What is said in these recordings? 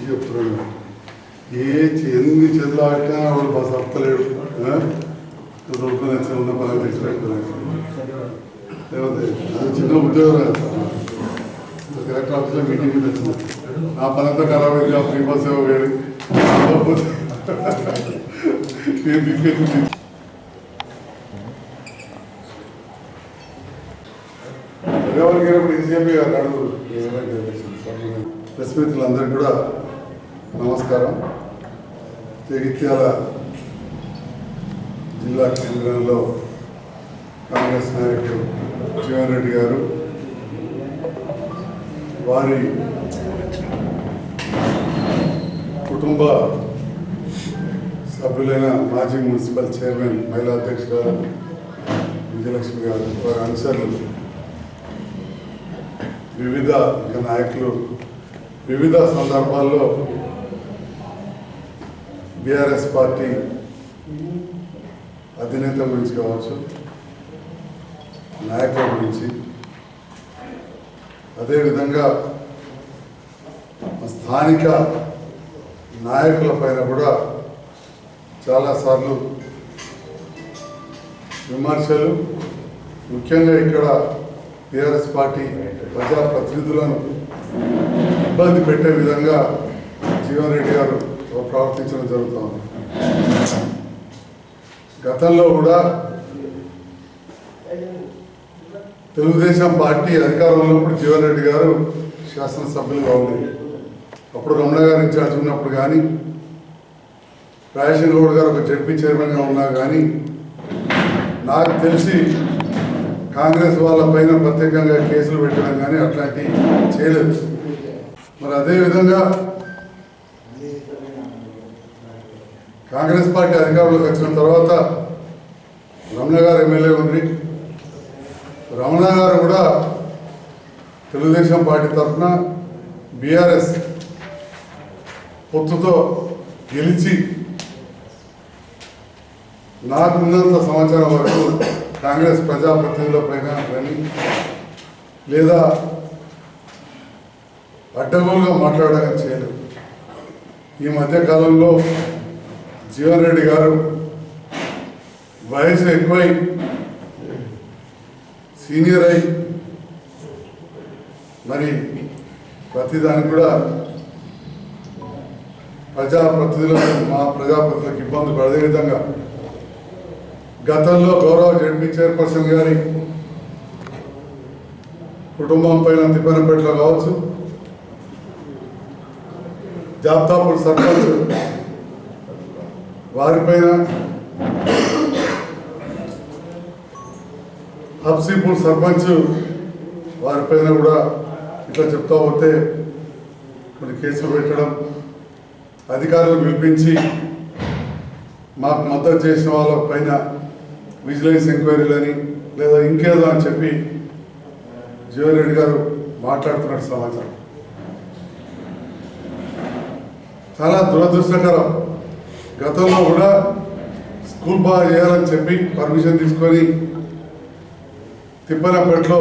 చెప్తున్నాడు ఎన్ని చేతులు ఆడినా వాడు బస్ అత్తలేడు దొరుకుని ఉన్న పని తెచ్చిపెట్టుకోలేదు అది చిన్న ఉద్యోగం కలెక్టర్ ఆఫీస్లో మీటింగ్ తెచ్చింది నా పనంతా ఖరాబ్ అయింది ఆ ఫ్రీ బస్ ఇవ్వగాడు నేను దిక్కెత్తి ఎవరికైనప్పుడు ఈసీఎంపీ గారు అడుగురు ప్రెస్ మిత్రులందరికీ కూడా నమస్కారం. జగిత్యాల జిల్లా కేంద్రంలో కాంగ్రెస్ నాయకుడు జీవన్ రెడ్డి గారు వారి కుటుంబ సభ్యులైన మాజీ మున్సిపల్ చైర్మన్ మహిళా అధ్యక్షురాలు విజయలక్ష్మి గారు వారి అనుచరులు వివిధ నాయకులు వివిధ సందర్భాల్లో బీఆర్ఎస్ పార్టీ అధినేత గురించి కావచ్చు, నాయకుల గురించి, అదేవిధంగా స్థానిక నాయకుల పైన కూడా చాలాసార్లు విమర్శలు, ముఖ్యంగా ఇక్కడ బీఆర్ఎస్ పార్టీ ప్రజాప్రతినిధులను ఇబ్బంది పెట్టే విధంగా జీవన్ రెడ్డి గారు ప్రవర్తించడం జరుగుతుంది. గతంలో కూడా తెలుగుదేశం పార్టీ అధికారంలో ఉన్నప్పుడు జీవన్ రెడ్డి గారు శాసనసభ్యులుగా ఉండేది. అప్పుడు రమణ గారు ఇన్ఛార్జ్ ఉన్నప్పుడు కానీ, రాజశేఖర గౌడ్ గారు ఒక జడ్పీ చైర్మన్గా ఉన్నా కానీ నాకు తెలిసి కాంగ్రెస్ వాళ్ళ పైన ప్రత్యేకంగా కేసులు పెట్టడం కానీ అట్లాంటివి చేయలేదు. మరి అదేవిధంగా కాంగ్రెస్ పార్టీ అధికారంలోకి వచ్చిన తర్వాత రమణ గారు ఎమ్మెల్యే ఉంది. రమణ గారు కూడా తెలుగుదేశం పార్టీ తరఫున బీఆర్ఎస్ పొత్తుతో గెలిచి నాకున్నంత సమాచారం వరకు కాంగ్రెస్ ప్రజాప్రతినిధుల పైన కానీ లేదా అడ్డగోలుగా మాట్లాడడం చేయలేదు. ఈ మధ్యకాలంలో జీవన్ రెడ్డి గారు వయసు ఎక్కువై సీనియర్ అయి మరి ప్రతిదానికి కూడా మా ప్రజాప్రతినిధులకు ఇబ్బంది పడే విధంగా గతంలో గౌరవ జడ్పీ చైర్పర్సన్ గారి కుటుంబం పైన తిప్పనపేటలో కావచ్చు, జాబ్తాపూర్ సర్పంచ్ వారిపైన, హబ్సీపూర్ సర్పంచ్ వారిపైన కూడా ఇట్లా చెప్తా పోతే కొన్ని కేసులు పెట్టడం, అధికారులు పిలిపించి మాకు మద్దతు చేసిన వాళ్ళ పైన విజిలెన్స్ ఎంక్వైరీలని లేదా ఇంకేదో అని చెప్పి జీవన్ రెడ్డి గారు మాట్లాడుతున్నట్టు సమాచారం. చాలా దురదృష్టకరం. గతంలో కూడా స్కూల్ బాగా చేయాలని చెప్పి పర్మిషన్ తీసుకొని తిప్పనపేటలో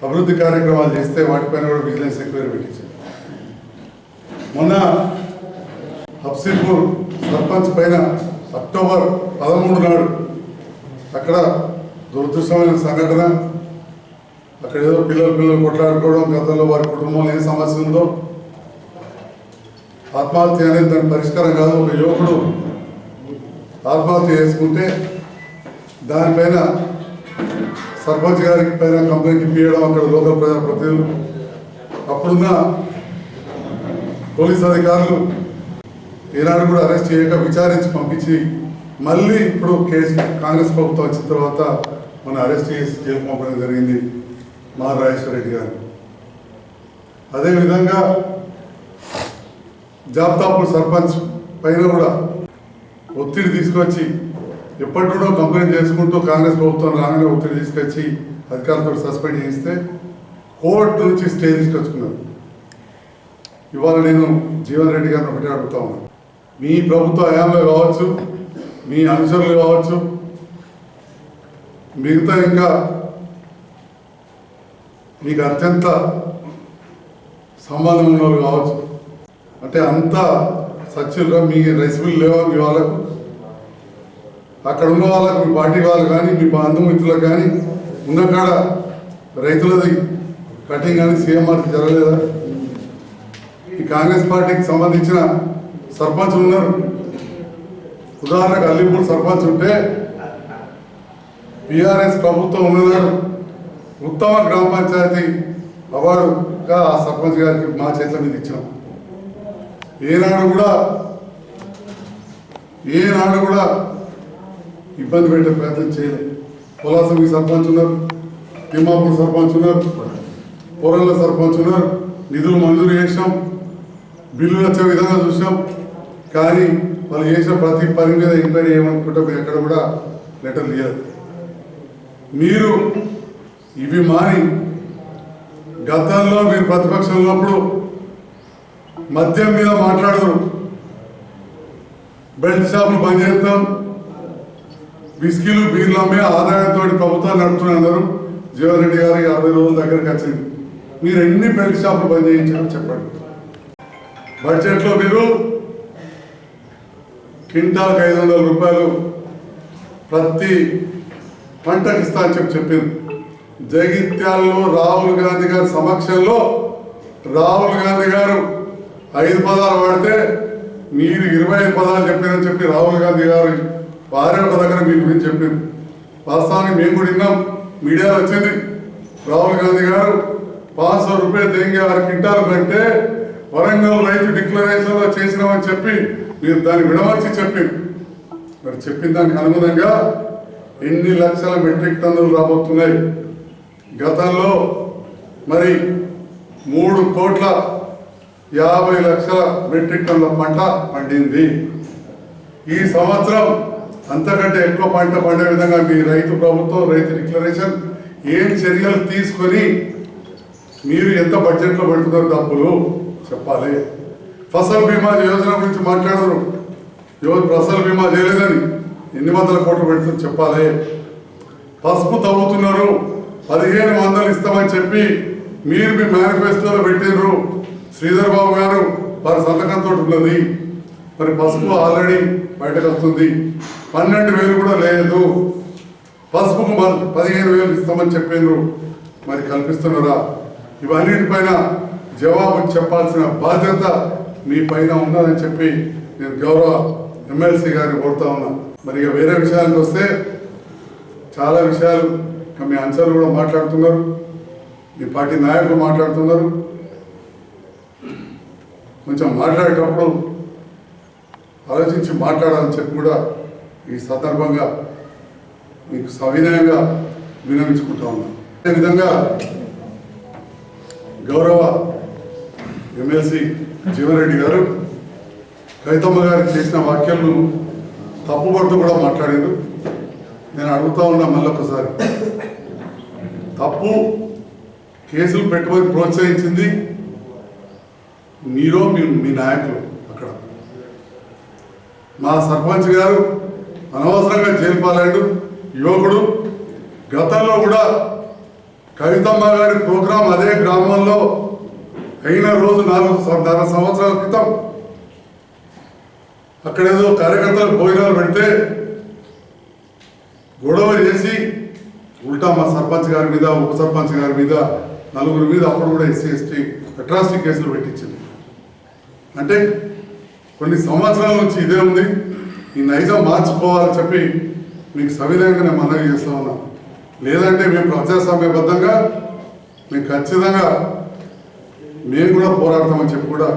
అభివృద్ధి కార్యక్రమాలు చేస్తే వాటిపైన కూడా విజిలెన్స్ ఎంక్వైరీ పెట్టించారు. మొన్న హబ్సీపూర్ సర్పంచ్ పైన అక్టోబర్ 13 నాడు అక్కడ దురదృష్టమైన సంఘటన. అక్కడ ఏదో పిల్లలు కొట్లాడుకోవడం, గతంలో వారి కుటుంబంలో ఏ సమస్య ఉందో, ఆత్మహత్య అనేది దాని పరిష్కారం కాదు. ఒక యువకుడు ఆత్మహత్య చేసుకుంటే దానిపైన సర్పంచ్ గారికి పైన కంప్లైంట్ ఇప్పించడం, అక్కడ లోకల్ ప్రజాప్రతినిధులు, అప్పుడున్న పోలీస్ అధికారులు ఈనాడు కూడా అరెస్ట్ చేయక విచారించి పంపించి మళ్ళీ ఇప్పుడు కేసు కాంగ్రెస్ ప్రభుత్వం వచ్చిన తర్వాత మన అరెస్ట్ చేసి జైలు పంపడం జరిగింది రాజేశ్వర రెడ్డి గారు. అదేవిధంగా జాబ్తాపూర్ సర్పంచ్ పైన కూడా ఒత్తిడి తీసుకొచ్చి ఎప్పటి నుండో కంప్లైంట్ చేసుకుంటూ కాంగ్రెస్ ప్రభుత్వం రాగానే ఒత్తిడి తీసుకొచ్చి అధికారులతో సస్పెండ్ చేయిస్తే కోర్టు నుంచి స్టే తీసుకొచ్చుకున్నారు. ఇవాళ నేను జీవన్ రెడ్డి గారిని ఒకటి అడుగుతా ఉన్నాను. మీ ప్రభుత్వ హయాంలో కావచ్చు, మీ అనుచరులు కావచ్చు, మిగతా ఇంకా మీకు అత్యంత సంబంధం ఉన్న వాళ్ళు కావచ్చు, అంటే అంత సచ్యులుగా మీ రెసిపీలు లేవా మీ వాళ్ళకు, అక్కడ ఉన్న వాళ్ళకు మీ పార్టీ వాళ్ళు కానీ మీ బంధుమిత్రులకు కానీ ఉన్న కాడ రైతులది కటింగ్ కానీ సీఎంఆర్కి జరగలేదా? ఈ కాంగ్రెస్ పార్టీకి సంబంధించిన సర్పంచ్లు ఉన్నారు. ఉదాహరణకు అల్లిపూర్ సర్పంచ్ ఉంటే టీఆర్ఎస్ ప్రభుత్వం ఉన్నదారు ఉత్తమ గ్రామ పంచాయతీ అవార్డుగా ఆ సర్పంచ్ గారికి మా చేతుల మీద ఇచ్చినాం. ఏనాడు కూడా ఇబ్బంది పెట్టే ప్రయత్నం చేయలేదు. పొలాసంగి సర్పంచ్ ఉన్నారు, తిమ్మాపూర్ సర్పంచ్ ఉన్నారు, పొరల సర్పంచ్ ఉన్నారు. నిధులు మంజూరు చేసాం, బిల్లులు వచ్చే విధంగా చూసాం. కానీ వాళ్ళు చేసిన ప్రతి పని మీద ఎంక్వైరీ ఏమనుకుంటే ఎక్కడ కూడా లెటర్ లేదు. మీరు ఇవి మాని గతంలో మీరు ప్రతిపక్షంలో ఉన్నప్పుడు మద్యం మీద మాట్లాడరు, బెల్ట్ షాపులు బంద్ చేస్తాం, బిస్కీలు బీర్లు అమ్మే ఆదాయంతో ప్రభుత్వాన్ని నడుపుతున్నారు. జీవన్ రెడ్డి గారు 60 రోజుల దగ్గరికి వచ్చింది. మీరు ఎన్ని బెల్ట్ షాపులు బంద్ చేయించారో చెప్పండి. బడ్జెట్లో మీరు క్వింటాల్కి 500 రూపాయలు ప్రతి పంటకి ఇస్తా అని చెప్పింది. జగిత్యాలలో రాహుల్ గాంధీ గారి సమక్షంలో రాహుల్ గాంధీ గారు 5 పదాలు వాడితే మీరు 25 పదాలు చెప్పారని చెప్పి రాహుల్ గాంధీ గారు వారే ఒక దగ్గర మీ గురించి చెప్పింది. వాస్తవానికి మేము కూడా విన్నాం, మీడియాలో వచ్చింది. రాహుల్ గాంధీ గారు 500 రూపాయలు దేంగి 6 క్వింటాలు కంటే వరంగల్ రైతు డిక్లరేషన్లో చేసినామని చెప్పి మీరు దాన్ని విడమర్చి చెప్పింది. మరి చెప్పిన దానికి అనుగుణంగా ఎన్ని లక్షల మెట్రిక్ టన్నులు రాబోతున్నాయి? గతంలో మరి 3,50,00,000 మెట్రిక్ టన్నుల పంట పండింది. ఈ సంవత్సరం అంతకంటే ఎక్కువ పంట పండే విధంగా మీ రైతు ప్రభుత్వం రైతు డిక్లరేషన్ ఏం చర్యలు తీసుకొని మీరు ఎంత బడ్జెట్లో పెడుతున్నారు డబ్బులు చెప్పాలి. ఫసల్ బీమా యోజన గురించి మాట్లాడరు, ఎవరు ఫసల్ బీమా చేయలేదని ఎన్ని వందల కోట్లు పెడుతున్నారు చెప్పాలి. పసుపు తవ్వుతున్నారు, 1500 ఇస్తామని చెప్పి మీరు మీ మేనిఫెస్టోలో పెట్టినారు. శ్రీధర్ బాబు గారు వారి సంతకంతో ఉన్నది. మరి పసుపు ఆల్రెడీ బయటకు వస్తుంది. 12,000 కూడా లేదు. పసుపుకు 15,000 ఇస్తామని చెప్పినారు, మరి కల్పిస్తున్నారా? ఇవన్నిటిపైన జవాబు చెప్పాల్సిన బాధ్యత మీ పైన ఉన్నదని చెప్పి నేను గౌరవ ఎమ్మెల్సీ గారిని కోరుతా ఉన్నా. మరి ఇక వేరే విషయానికి వస్తే చాలా విషయాలు మీ అంశాలు కూడా మాట్లాడుతున్నారు, మీ పార్టీ నాయకులు మాట్లాడుతున్నారు. కొంచెం మాట్లాడేటప్పుడు ఆలోచించి మాట్లాడాలని చెప్పి కూడా ఈ సందర్భంగా మీకు సవినయంగా విన్నవించుకుంటా ఉన్నాను. అదేవిధంగా గౌరవ ఎమ్మెల్సీ జీవన్ రెడ్డి గారు కవితమ్మ గారికి చేసిన వ్యాఖ్యలను తప్పుపడుతూ కూడా మాట్లాడారు. నేను అడుగుతా ఉన్నా మళ్ళొకసారి, తప్పు కేసులు పెట్టుబడి ప్రోత్సహించింది మీరో మీ నాయకులు. అక్కడ మా సర్పంచ్ గారు అనవసరంగా జైలు పాలయ్యాడు, యువకుడు. గతంలో కూడా కవితమ్మ గారి ప్రోగ్రాం అదే గ్రామంలో అయిన రోజు 4 సంవత్సరాల క్రితం అక్కడేదో కార్యకర్తలు భోజనాలు పెడితే గొడవ చేసి ఉల్టా మా సర్పంచ్ గారి మీద, ఉప సర్పంచ్ గారి మీద, 4 మీద అప్పుడు కూడా SC ST అట్రాసిటీ కేసులు పెట్టించింది. అంటే కొన్ని సంవత్సరాల నుంచి ఇదే ఉంది. ఈ నైజం మార్చుకోవాలని చెప్పి మీకు సవినయంగా నేను మనవి చేస్తా ఉన్నా. లేదంటే మేము ప్రజాస్వామ్యబద్ధంగా మేము ఖచ్చితంగా మేము కూడా పోరాడతామని చెప్పి కూడా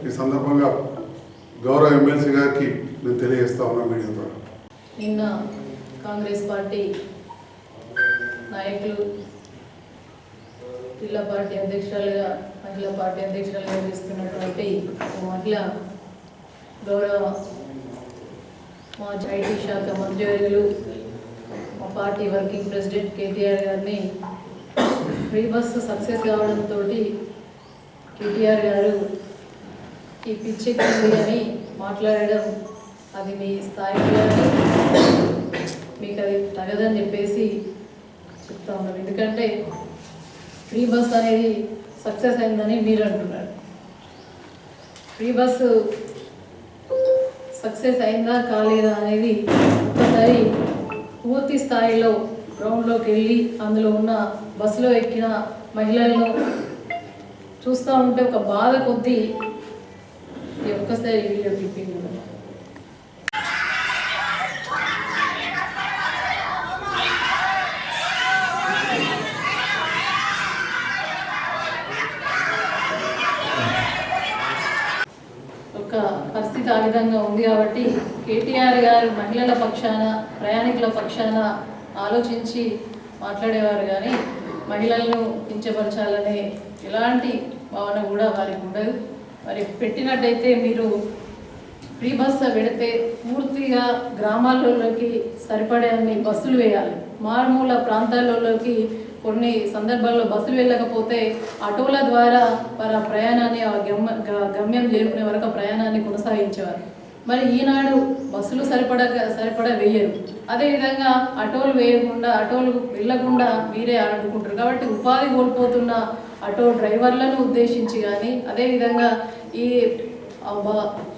ఈ సందర్భంగా గౌరవ ఎమ్మెల్సీ గారికి నేను తెలియజేస్తా ఉన్నాను మీడియా ద్వారా. నిన్న కాంగ్రెస్ పార్టీ నాయకులు జిల్లా పార్టీ అధ్యక్షులుగా, మహిళా పార్టీ అధ్యక్షులుగా నిర్వహిస్తున్నటువంటి మహిళ గౌరవ మా ఐటీ శాఖ మంత్రివర్యులు, మా పార్టీ వర్కింగ్ ప్రెసిడెంట్ కేటీఆర్ గారిని ఫ్రీ బస్సు సక్సెస్ కావడంతో కేటీఆర్ గారు ఈ పిచ్చెక్కింది అని మాట్లాడడం అది మీ స్థాయిలో మీకు అది తగదని చెప్పేసి చెప్తా ఉన్నాం. ఎందుకంటే ఫ్రీ బస్ అనేది సక్సెస్ అయిందని మీరు అంటున్నారు. ఫ్రీ బస్సు సక్సెస్ అయిందా కాలేదా అనేది ఒకసారి పూర్తి స్థాయిలో గ్రౌండ్లోకి వెళ్ళి అందులో ఉన్న బస్సులో ఎక్కిన మహిళలను చూస్తూ ఉంటే ఒక బాధ కొద్దీ ఒక్కసారి వీడియో క్లిప్పింగ్ ఒక పరిస్థితి ఆ విధంగా ఉంది. కాబట్టి కేటీఆర్ గారు మహిళల పక్షాన ప్రయాణికుల పక్షాన ఆలోచించి మాట్లాడేవారు కానీ మహిళలను కించపరచాలనే ఎలాంటి భావన కూడా వారికి ఉండదు. మరి పెట్టినట్టయితే మీరు ఫ్రీ బస్సు పెడితే పూర్తిగా గ్రామాలలోకి సరిపడే అన్ని బస్సులు వేయాలి. మారుమూల ప్రాంతాలలోకి కొన్ని సందర్భాల్లో బస్సులు వెళ్ళకపోతే ఆటోల ద్వారా వారి ఆ ప్రయాణాన్ని గమ్యం చేరుకునే వరకు ఆ ప్రయాణాన్ని కొనసాగించేవారు. మరి ఈనాడు బస్సులు సరిపడా వేయరు. అదేవిధంగా ఆటోలు వేయకుండా ఆటోలు వెళ్ళకుండా మీరే ఆడుకుంటారు. కాబట్టి ఉపాధి కోల్పోతున్న ఆటో డ్రైవర్లను ఉద్దేశించి కానీ అదేవిధంగా ఈ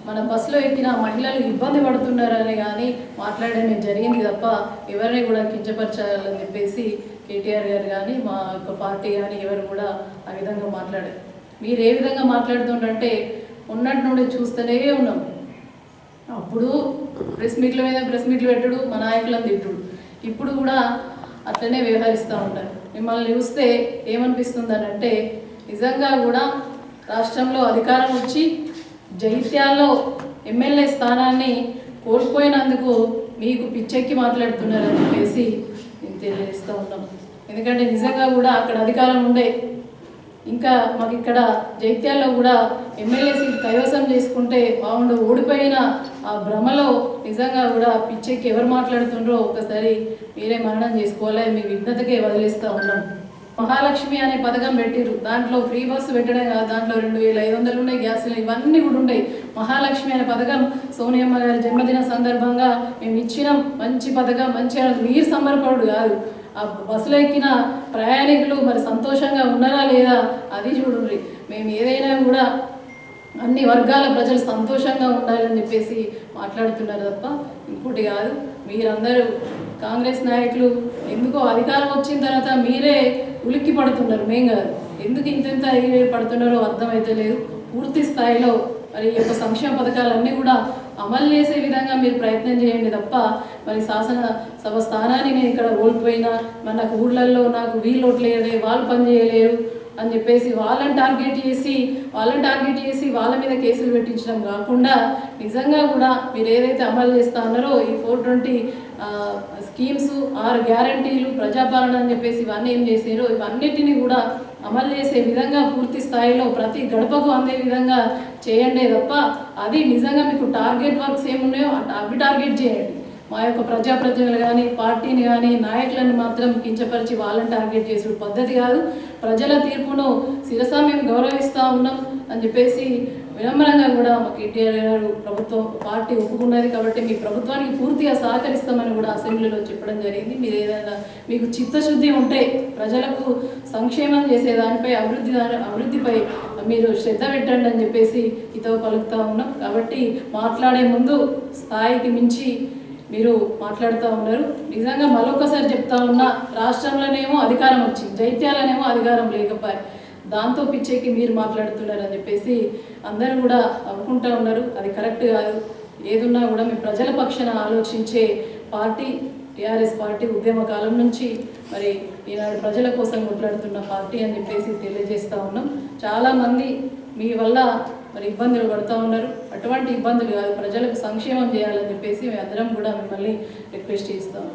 మన బస్సులో ఎక్కిన మహిళలు ఇబ్బంది పడుతున్నారని కానీ మాట్లాడడం జరిగింది తప్ప ఎవరిని కూడా కించపరచాలని చెప్పేసి కేటీఆర్ గారు కానీ మా యొక్క పార్టీ కానీ ఎవరు కూడా ఆ విధంగా మాట్లాడారు. మీరు ఏ విధంగా మాట్లాడుతుంటే ఉన్నట్టు నుండి చూస్తూనే ఉన్నాం. అప్పుడు ప్రెస్ మీట్ల మీద ప్రెస్ మీట్లు పెట్టుడు, మా నాయకులను తిట్టుడు. ఇప్పుడు కూడా అట్లనే వ్యవహరిస్తూ ఉంటారు. మిమ్మల్ని చూస్తే ఏమనిపిస్తుంది అంటే నిజంగా కూడా రాష్ట్రంలో అధికారం వచ్చి జైత్యాల్లో ఎమ్మెల్యే స్థానాన్ని కోల్పోయినందుకు మీకు పిచ్చెక్కి మాట్లాడుతున్నారని చెప్పేసి మేము తెలియజేస్తూ ఉన్నాం. ఎందుకంటే నిజంగా కూడా అక్కడ అధికారం ఉండే ఇంకా మాకు ఇక్కడ జైత్యాల్లో కూడా ఎమ్మెల్యే సీట్ కైవసం చేసుకుంటే బాగుండు. ఓడిపోయిన ఆ భ్రమలో నిజంగా కూడా పిచ్చెక్కి ఎవరు మాట్లాడుతుండ్రో ఒకసారి మీరే మరణం చేసుకోవాలి. మీ విఘ్నతకే వదిలేస్తూ ఉన్నాం. మహాలక్ష్మి అనే పథకం పెట్టిరు. దాంట్లో ఫ్రీ బస్సు పెట్టడం కాదు, దాంట్లో 2500 ఉన్నాయి, గ్యాసులు ఇవన్నీ కూడా ఉన్నాయి. మహాలక్ష్మి అనే పథకం సోనియమ్మ గారి జన్మదిన సందర్భంగా మేము ఇచ్చినాం. మంచి పథకం, మంచిగా మీరు సంబరపడు కాదు, ఆ బస్సులో ఎక్కిన ప్రయాణికులు మరి సంతోషంగా ఉన్నారా లేదా అది చూడండి. మేము ఏదైనా కూడా అన్ని వర్గాల ప్రజలు సంతోషంగా ఉండాలని చెప్పేసి మాట్లాడుతున్నారు తప్ప ఇంకోటి కాదు. మీరందరూ కాంగ్రెస్ నాయకులు ఎందుకో అధికారం వచ్చిన తర్వాత మీరే ఉలిక్కి పడుతున్నారు, మేం కాదు. ఎందుకు ఇంత పడుతున్నారో అర్థమైతే లేదు. పూర్తి స్థాయిలో మరి ఈ యొక్క సంక్షేమ పథకాలన్నీ కూడా అమలు చేసే విధంగా మీరు ప్రయత్నం చేయండి తప్ప మరి శాసనసభ స్థానాన్ని నేను ఇక్కడ కోల్పోయినా మరి నాకు ఊళ్ళల్లో నాకు వీళ్ళు ఓట్లేదే, వాళ్ళు పని చేయలేరు అని చెప్పేసి వాళ్ళని టార్గెట్ చేసి వాళ్ళ మీద కేసులు పెట్టించడం కాకుండా నిజంగా కూడా మీరు ఏదైతే అమలు చేస్తా ఉన్నారో ఈ 420 స్కీమ్స్ 6 గ్యారంటీలు ప్రజాపాలన అని చెప్పేసి ఇవన్నీ ఏం చేసారో ఇవన్నిటిని కూడా అమలు చేసే విధంగా పూర్తి స్థాయిలో ప్రతి గడపకు అందే విధంగా చేయండి తప్ప అది నిజంగా మీకు టార్గెట్ వర్క్స్ ఏమున్నాయో అవి టార్గెట్ చేయండి. మా యొక్క ప్రజాప్రతినిధులు కానీ పార్టీని కానీ నాయకులను మాత్రం కించపరిచి వాళ్ళని టార్గెట్ చేసే పద్ధతి కాదు. ప్రజల తీర్పును శిరసా మేము గౌరవిస్తూ ఉన్నాం అని చెప్పేసి వినమ్రంగా కూడా మా కేటీఆర్ గారు ప్రభుత్వం పార్టీ ఒప్పుకున్నది. కాబట్టి మీ ప్రభుత్వానికి పూర్తిగా సహకరిస్తామని కూడా అసెంబ్లీలో చెప్పడం జరిగింది. మీరు ఏదైనా మీకు చిత్తశుద్ధి ఉంటే ప్రజలకు సంక్షేమం చేసే దానిపై అభివృద్ధిపై మీరు శ్రద్ధ పెట్టండి అని చెప్పేసి హితవు పలుకుతూ ఉన్నాం. కాబట్టి మాట్లాడే ముందు స్థాయికి మించి మీరు మాట్లాడుతూ ఉన్నారు. నిజంగా మరొకసారి చెప్తా ఉన్నా, రాష్ట్రంలోనేమో అధికారం వచ్చింది, జైత్యాలనేమో అధికారం లేకపోయి దాంతో పిచ్చేకి మీరు మాట్లాడుతున్నారని చెప్పేసి అందరూ కూడా అనుకుంటూ ఉన్నారు. అది కరెక్ట్ కాదు. ఏదున్నా కూడా మీ ప్రజల పక్షాన ఆలోచించే పార్టీ టీఆర్ఎస్ పార్టీ ఉద్యమ కాలం నుంచి మరి ఈనాడు ప్రజల కోసం కొట్లాడుతున్న పార్టీ అని చెప్పేసి తెలియజేస్తూ ఉన్నాం. చాలామంది మీ వల్ల మరి ఇబ్బందులు పడుతూ ఉన్నారు. అటువంటి ఇబ్బందులు కాదు, ప్రజలకు సంక్షేమం చేయాలని చెప్పేసి మేము అందరం కూడా మిమ్మల్ని రిక్వెస్ట్ చేస్తాం.